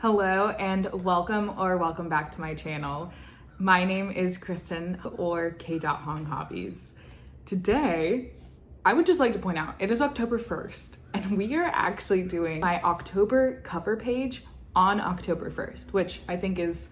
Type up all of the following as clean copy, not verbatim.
Hello and welcome back to my channel. My name is Kristen or K.Hong Hobbies. Today, I would just like to point out it is October 1st and we are actually doing my October cover page on October 1st, which I think is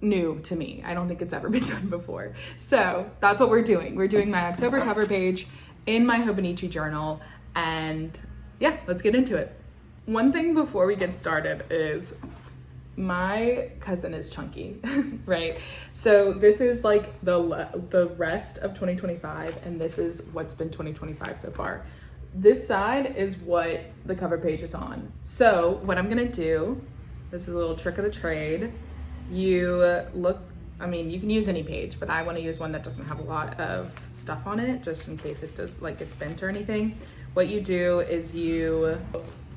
new to me. I don't think it's ever been done before. So that's what we're doing. We're doing my October cover page in my Hobonichi journal, and yeah, let's get into it. One thing before we get started is my cousin is chunky, right? So this is like the rest of 2025, and this is what's been 2025 so far. This side is what the cover page is on. So what I'm gonna do, this is a little trick of the trade. You can use any page, but I wanna use one that doesn't have a lot of stuff on it, just in case it does, like it's bent or anything. What you do is you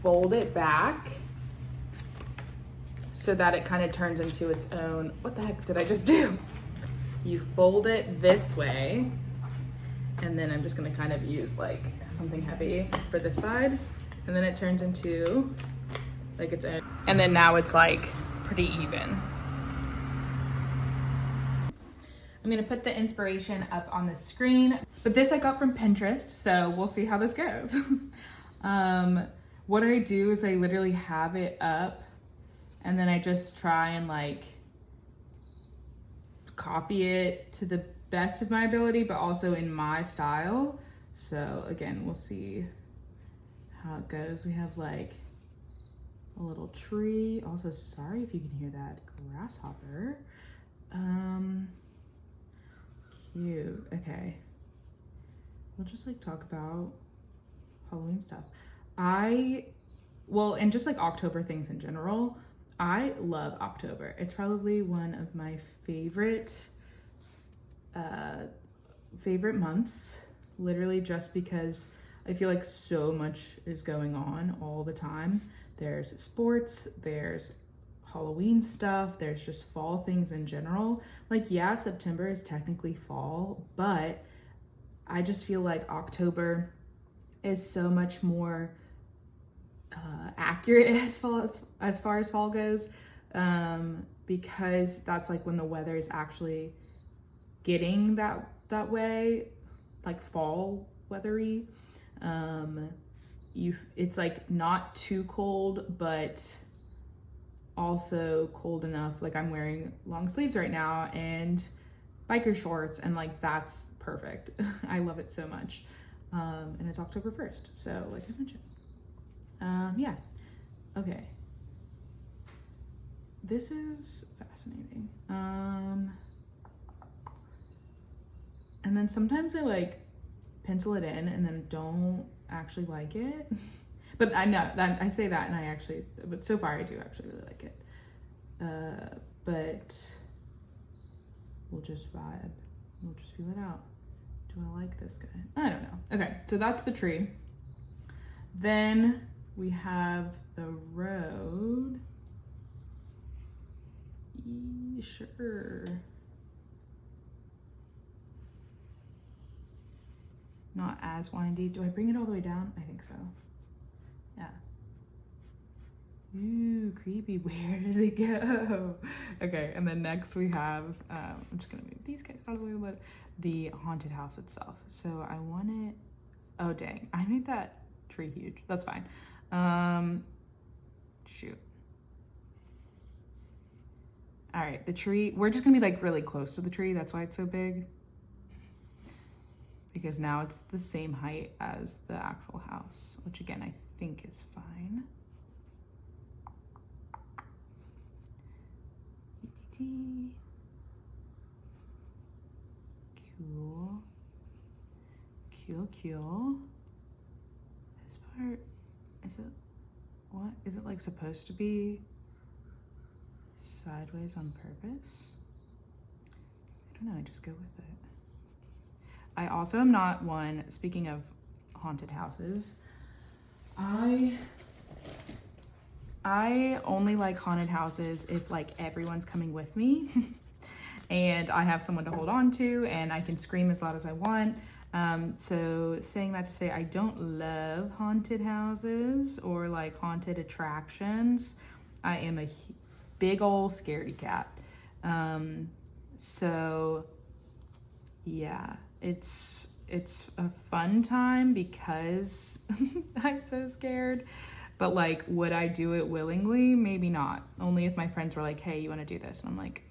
fold it back so that it kind of turns into its own, what the heck did I just do? You fold it this way, and then I'm just gonna kind of use like something heavy for this side, and then it turns into like its own, and then now it's like pretty even. I'm gonna put the inspiration up on the screen, but this I got from Pinterest, so we'll see how this goes. What I do is I literally have it up and then I just try and like copy it to the best of my ability, but also in my style. So again, we'll see how it goes. We have like a little tree. Also, sorry if you can hear that grasshopper. Cute. Okay. We'll just like talk about Halloween stuff. And just like October things in general, I love October. It's probably one of my favorite months, literally just because I feel like so much is going on all the time. There's sports, there's Halloween stuff, there's just fall things in general. Like, yeah, September is technically fall, but I just feel like October is so much more accurate as far as fall goes, because that's like when the weather is actually getting that way, like fall weathery. It's like not too cold, but also cold enough. Like I'm wearing long sleeves right now and biker shorts, and like that's perfect. I love it so much. And it's October 1st, so like I mentioned. Yeah, okay. This is fascinating. And then sometimes I like pencil it in and then don't actually like it. But I know that I say that and but so far I do actually really like it. But we'll just vibe. We'll just feel it out. Do I like this guy? I don't know. Okay, so that's the tree. Then we have the road. Sure. Not as windy. Do I bring it all the way down? I think so. Yeah. Ooh, creepy. Where does it go? Okay, and then next we have, I'm just gonna move these guys out of the way, but the haunted house itself. So I want it, oh dang, I made that tree huge. That's fine. Shoot. All right, the tree, we're just gonna be like really close to the tree. That's why it's so big. Because now it's the same height as the actual house, which again, I think is fine. Cool. Cool. This part, what? Is it like supposed to be sideways on purpose? I don't know, I just go with it. I also am not one, speaking of haunted houses, I only like haunted houses if like everyone's coming with me and I have someone to hold on to and I can scream as loud as I want. So saying that to say I don't love haunted houses or like haunted attractions. I am a big old scaredy cat. So yeah, it's a fun time because I'm so scared. But like, would I do it willingly? Maybe not. Only if my friends were like, hey, you want to do this? And I'm like,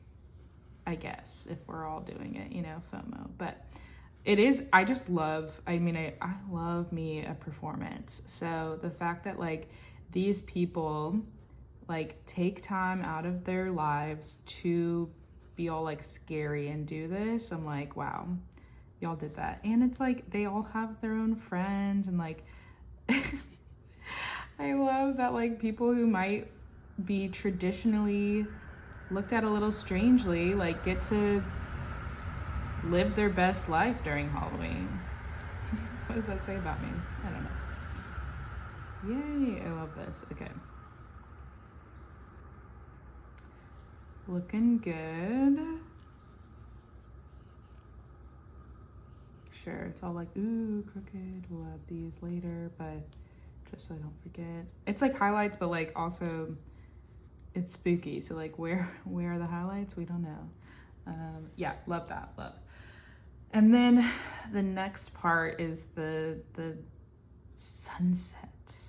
I guess, if we're all doing it, you know, FOMO. But it is, I just love, I love me a performance. So the fact that like these people like take time out of their lives to be all like scary and do this, I'm like, wow, y'all did that. And it's like they all have their own friends and like I love that like people who might be traditionally looked at a little strangely like get to live their best life during Halloween. What does that say about me? I don't know. Yay, I love this. Okay. Looking good. Sure, it's all like, ooh, crooked. We'll add these later, but just so I don't forget. It's like highlights, but like also it's spooky. So like where are the highlights? We don't know. Yeah, love that, love. And then the next part is the sunset.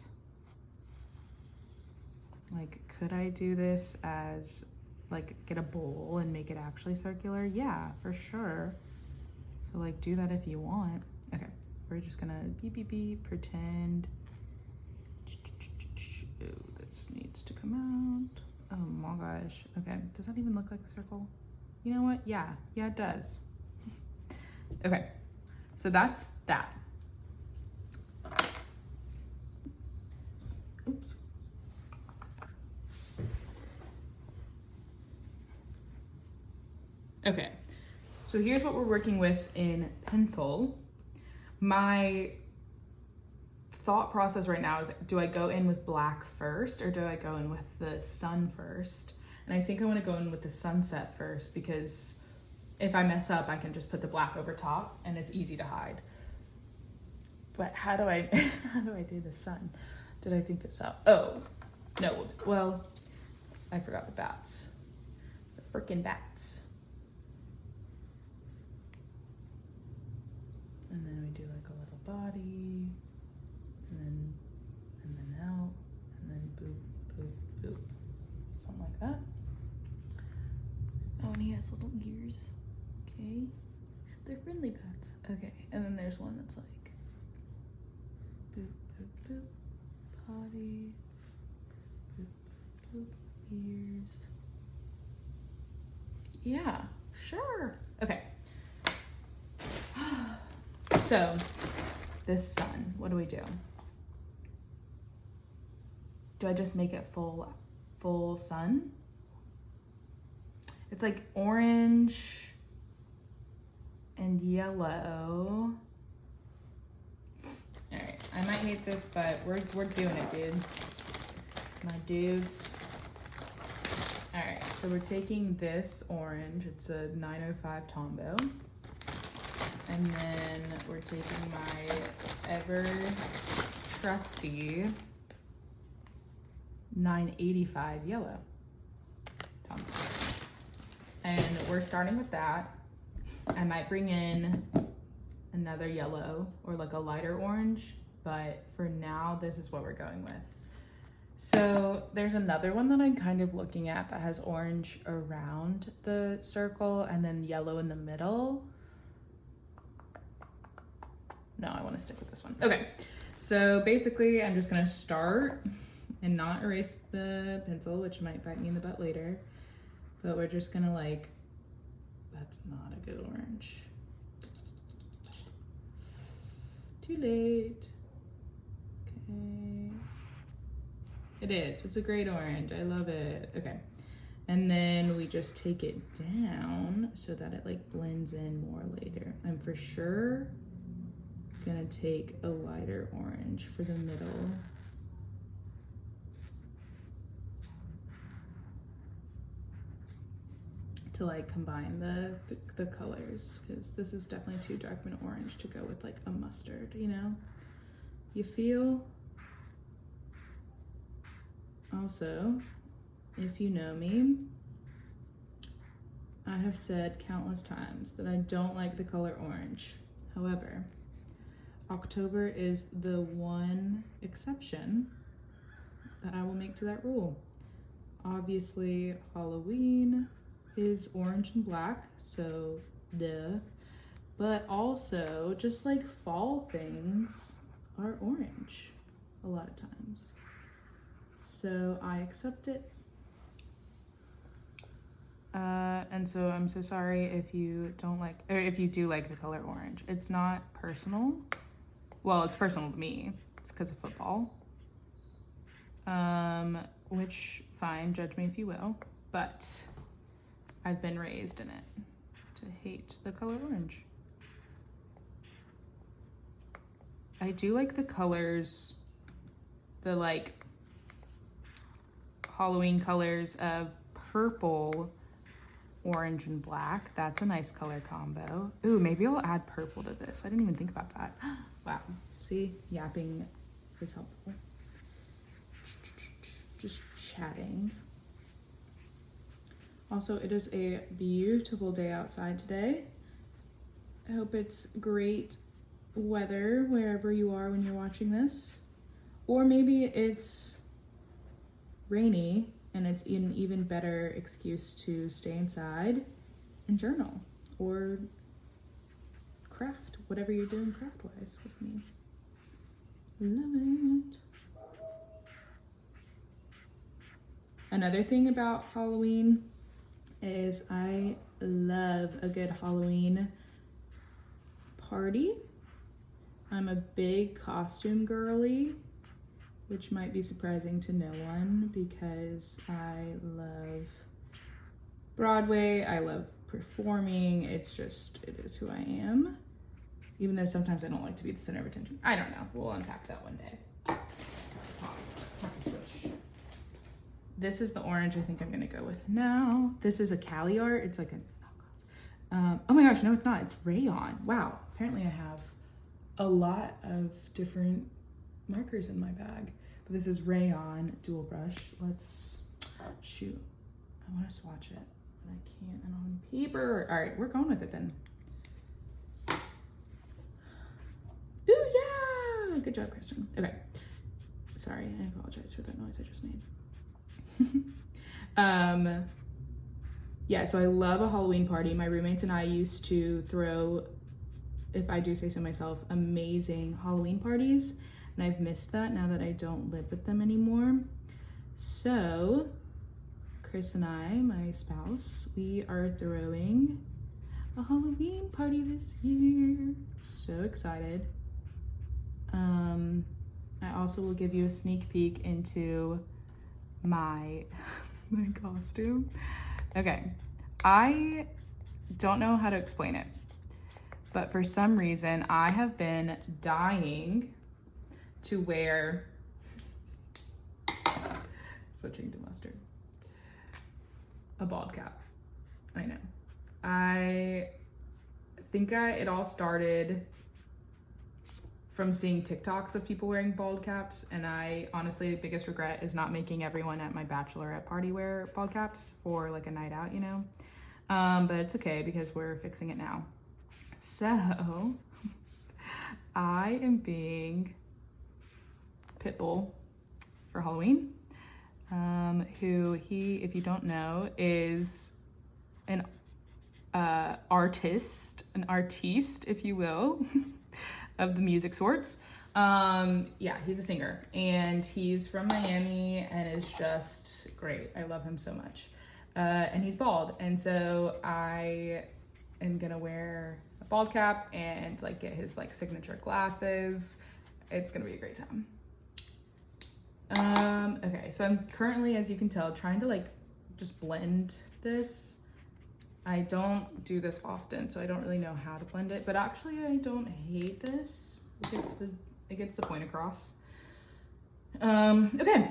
Like, could I do this as like get a bowl and make it actually circular? Yeah, for sure. So like do that if you want. Okay, we're just gonna beep, pretend. Oh, this needs to come out. Oh my gosh. Okay, does that even look like a circle? You know what? Yeah, it does. Okay, so that's that. Oops. Okay, so here's what we're working with in pencil. My thought process right now is, do I go in with black first or do I go in with the sun first? And I think I want to go in with the sunset first because if I mess up, I can just put the black over top and it's easy to hide. But how do I do the sun? Did I think this out? Oh, no, well, I forgot the bats. The frickin' bats. And then we do like a little body, and then out, and then boop, boop, boop. Something like that. Oh, and he has little ears. Okay. They're friendly pets. Okay, and then there's one that's like boop, boop, boop, body, boop, boop, boop, ears. Yeah, sure. Okay. So, this sun, what do we do? Do I just make it full sun? It's like orange and yellow. All right, I might hate this, but we're doing it, dude. My dudes. All right, so we're taking this orange. It's a 905 Tombow. And then we're taking my ever trusty 985 yellow Tombow. And we're starting with that. I might bring in another yellow or like a lighter orange, but for now, this is what we're going with. So there's another one that I'm kind of looking at that has orange around the circle and then yellow in the middle. No, I want to stick with this one. Okay, so basically I'm just gonna start and not erase the pencil, which might bite me in the butt later, but we're just gonna like, that's not a good orange. Too late. Okay. It is, it's a great orange, I love it. Okay, and then we just take it down so that it like blends in more later. I'm for sure gonna take a lighter orange for the middle. To like combine the colors, because this is definitely too dark of an orange to go with like a mustard, you know? You feel? Also, if you know me, I have said countless times that I don't like the color orange. However, October is the one exception that I will make to that rule. Obviously, Halloween is orange and black, so duh. But also, just like fall things are orange a lot of times. So I accept it. And so I'm so sorry if you don't like, or if you do like the color orange. It's not personal. Well, it's personal to me. It's because of football. Which, fine, judge me if you will. But I've been raised in it to hate the color orange. I do like the colors, the like Halloween colors of purple, orange, and black. That's a nice color combo. Ooh, maybe I'll add purple to this. I didn't even think about that. Wow, see, yapping is helpful. Just chatting. Also, it is a beautiful day outside today. I hope it's great weather wherever you are when you're watching this. Or maybe it's rainy and it's an even better excuse to stay inside and journal or craft, whatever you're doing craft-wise with me. Love it. Another thing about Halloween is I love a good Halloween party. I'm a big costume girly, which might be surprising to no one because I love Broadway. I love performing. It is who I am. Even though sometimes I don't like to be the center of attention. I don't know. We'll unpack that one day. Pause. This is the orange I think I'm gonna go with now. This is a Cali art. It's like oh my gosh, no it's not. It's rayon. Wow, apparently I have a lot of different markers in my bag. But this is rayon dual brush. Let's shoot. I wanna swatch it, but I can't, I don't have any paper. All right, we're going with it then. Ooh, yeah, good job, Kristen. Okay, sorry, I apologize for that noise I just made. Yeah, so I love a Halloween party. My roommates and I used to throw, if I do say so myself, amazing Halloween parties, and I've missed that now that I don't live with them anymore. So Chris and I, my spouse, we are throwing a Halloween party this year. So excited. I also will give you a sneak peek into my costume. Okay, I don't know how to explain it, but for some reason I have been dying to wear, switching to mustard, a bald cap. I know. I think it all started from seeing TikToks of people wearing bald caps, and I honestly, the biggest regret is not making everyone at my bachelorette party wear bald caps for like a night out, you know? But it's okay because we're fixing it now. So I am being Pitbull for Halloween, who if you don't know, is an artiste, if you will, of the music sorts. Yeah, he's a singer and he's from Miami and is just great. I love him so much. And he's bald. And so I am gonna wear a bald cap and like get his like signature glasses. It's gonna be a great time. Okay, so I'm currently, as you can tell, trying to like just blend this. I don't do this often, so I don't really know how to blend it, but actually I don't hate this. It gets the point across. Okay.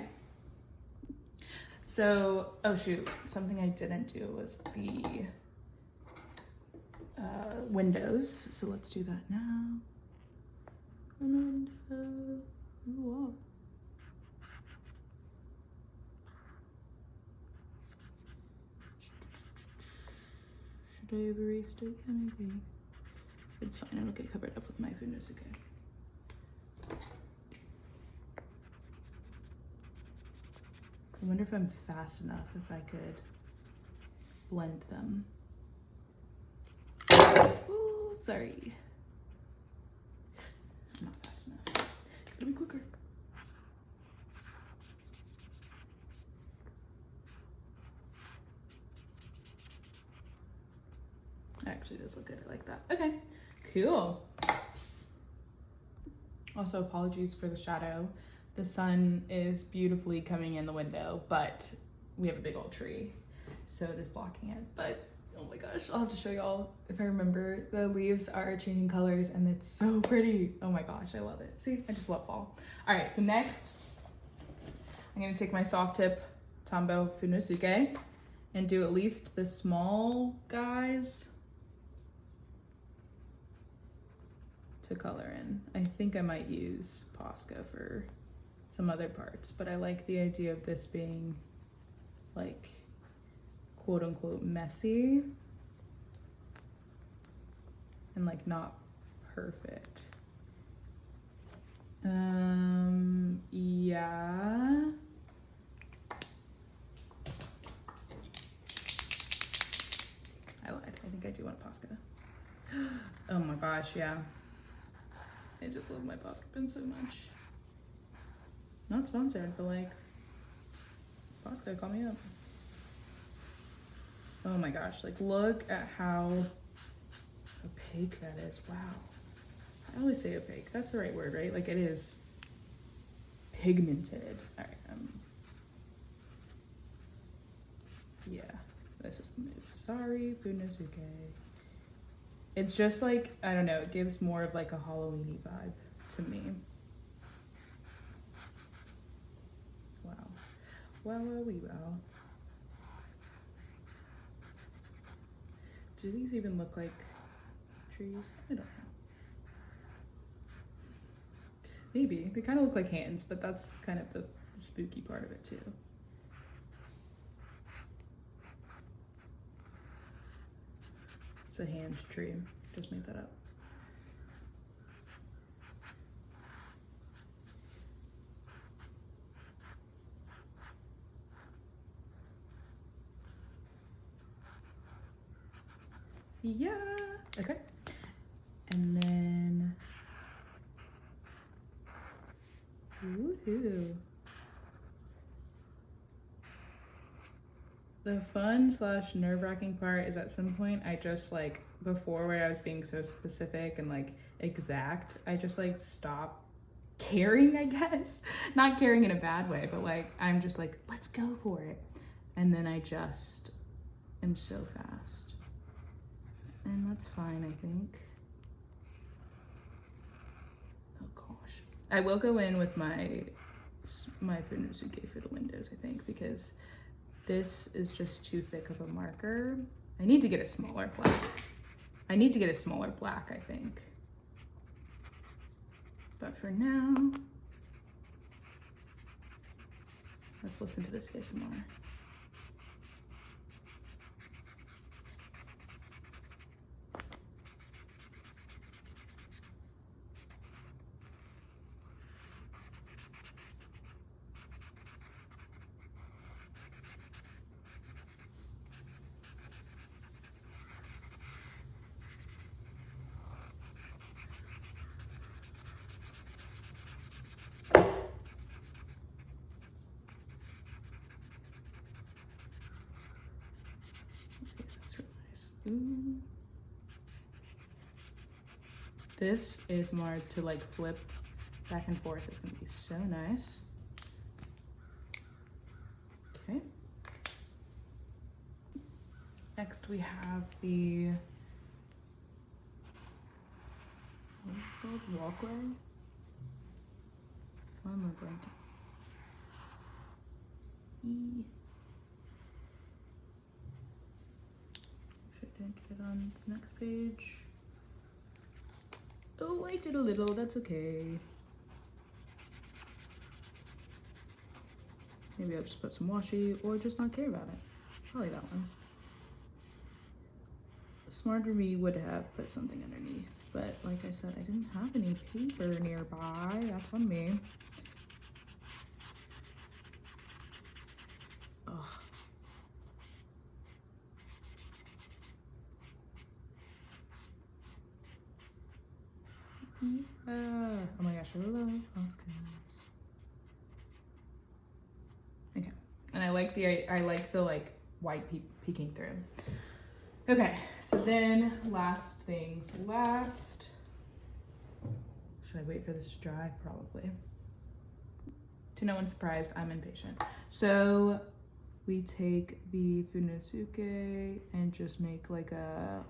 So, oh shoot, something I didn't do was the windows. So let's do that now. Window. Should I have erased it? Yeah, maybe. It's fine, it'll get covered up with my spOoOoOoky. I wonder if I'm fast enough, if I could blend them. Ooh, sorry. I'm not fast enough. Gotta be quicker. Actually does look good, I like that. Okay, cool. Also, apologies for the shadow. The sun is beautifully coming in the window, but we have a big old tree, so it is blocking it. But oh my gosh, I'll have to show y'all if I remember. The leaves are changing colors and it's so pretty. Oh my gosh, I love it. See, I just love fall. All right, so next, I'm gonna take my soft tip Tombow spOoOoOoky and do at least the small guys to color in. I think I might use Posca for some other parts, but I like the idea of this being like quote unquote messy and like not perfect. Yeah. I lied. I think I do want Posca. Oh my gosh, yeah. I just love my Posca pen so much. Not sponsored, but like, Posca, call me up. Oh my gosh, like look at how opaque that is. Wow. I always say opaque. That's the right word, right? Like it is pigmented. All right. Yeah, this is the move. Sorry, spOoOoOoky. It's just like, I don't know, it gives more of like a Halloween-y vibe to me. Wow. Wow, wow, wee, wow. Do these even look like trees? I don't know. Maybe. They kind of look like hands, but that's kind of the spooky part of it too. It's a hand tree. Just made that up. Yeah. Okay. And then, woohoo. The fun / nerve-wracking part is at some point I just like, before where I was being so specific and like exact, I just like stop caring, I guess. Not caring in a bad way, but like, I'm just like, let's go for it. And then I just am so fast. And that's fine, I think. Oh gosh. I will go in with my spOoOoOoky for the windows, I think, because this is just too thick of a marker. I need to get a smaller black. I think. But for now, let's listen to this get some more. That's really nice. Ooh. This is more to like flip back and forth. It's gonna be so nice. Okay. Next we have the, what is it called? Walkway? Why am I blanking? Should get on the next page. Oh, I did a little, that's okay. Maybe I'll just put some washi or just not care about it. Probably that one. smarter me would have put something underneath, but like I said, I didn't have any paper nearby. That's on me. Ugh. Yeah. Oh my gosh, I love Oscars. Okay, and I like the like white peeking through. Okay, so then last things last. Should I wait for this to dry? Probably. To no one's surprise, I'm impatient. So we take the spOoOoOoky and just make like a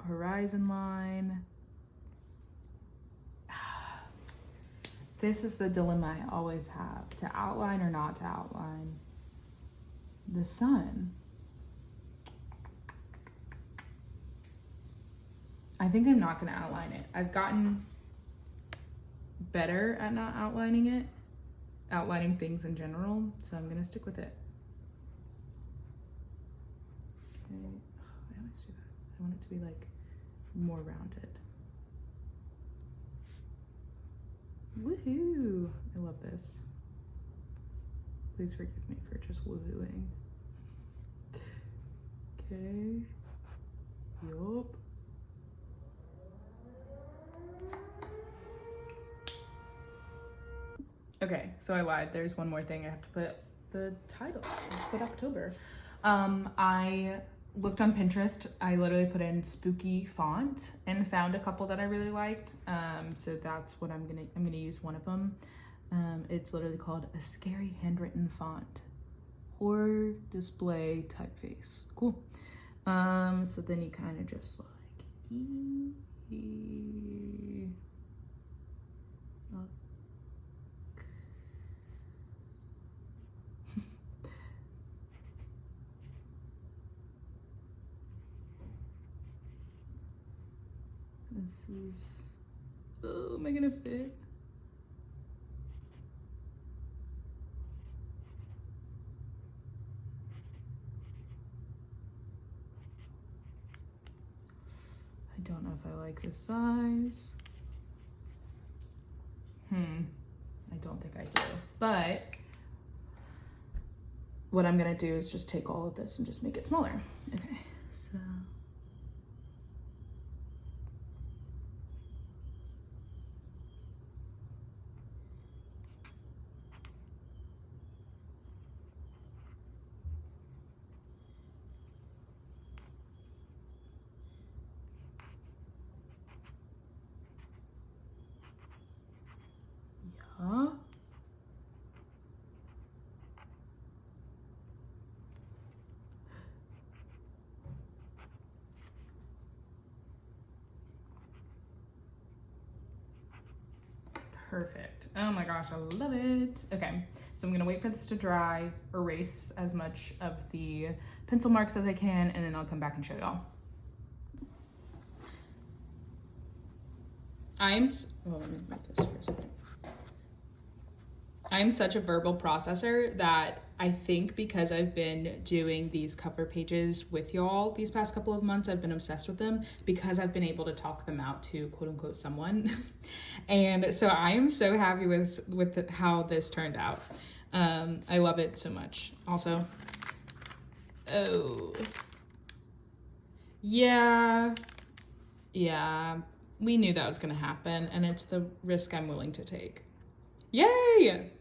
horizon line. This is the dilemma I always have, to outline or not to outline. The sun. I think I'm not gonna outline it. I've gotten better at not outlining it, outlining things in general, so I'm gonna stick with it. Okay, I always do that. I want it to be like more rounded. Woohoo! I love this. Please forgive me for just woohooing. Okay. Yup. Okay, so I lied. There's one more thing. I have to put the title. I have to put October. I looked on Pinterest. I literally put in spooky font and found a couple that I really liked. So that's what I'm gonna use one of them. It's literally called a scary handwritten font, horror display typeface. Cool. So then you kind of just like this is, oh, am I gonna fit? I don't know if I like this size. I don't think I do, but what I'm gonna do is just take all of this and just make it smaller. Okay, so. Yeah. Perfect. Oh my gosh, I love it. Okay, so I'm gonna wait for this to dry, erase as much of the pencil marks as I can, and then I'll come back and show y'all. Let me make this for a second. I'm such a verbal processor that I think because I've been doing these cover pages with y'all these past couple of months, I've been obsessed with them because I've been able to talk them out to quote unquote someone. And so I am so happy with how this turned out. I love it so much. Also, oh, yeah, we knew that was gonna happen, and it's the risk I'm willing to take. Yay!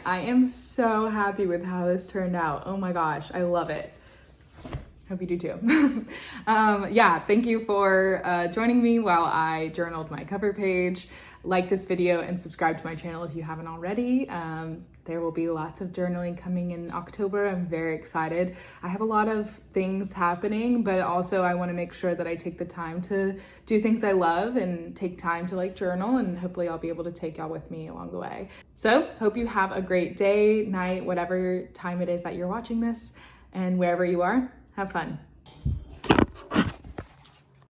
I am so happy with how this turned out. Oh my gosh, I love it. Hope you do too. Yeah, thank you for joining me while I journaled my cover page. Like this video and subscribe to my channel if you haven't already. There will be lots of journaling coming in October. I'm very excited. I have a lot of things happening, but also I want to make sure that I take the time to do things I love and take time to like journal, and hopefully I'll be able to take y'all with me along the way. So hope you have a great day, night, whatever time it is that you're watching this, and wherever you are, have fun.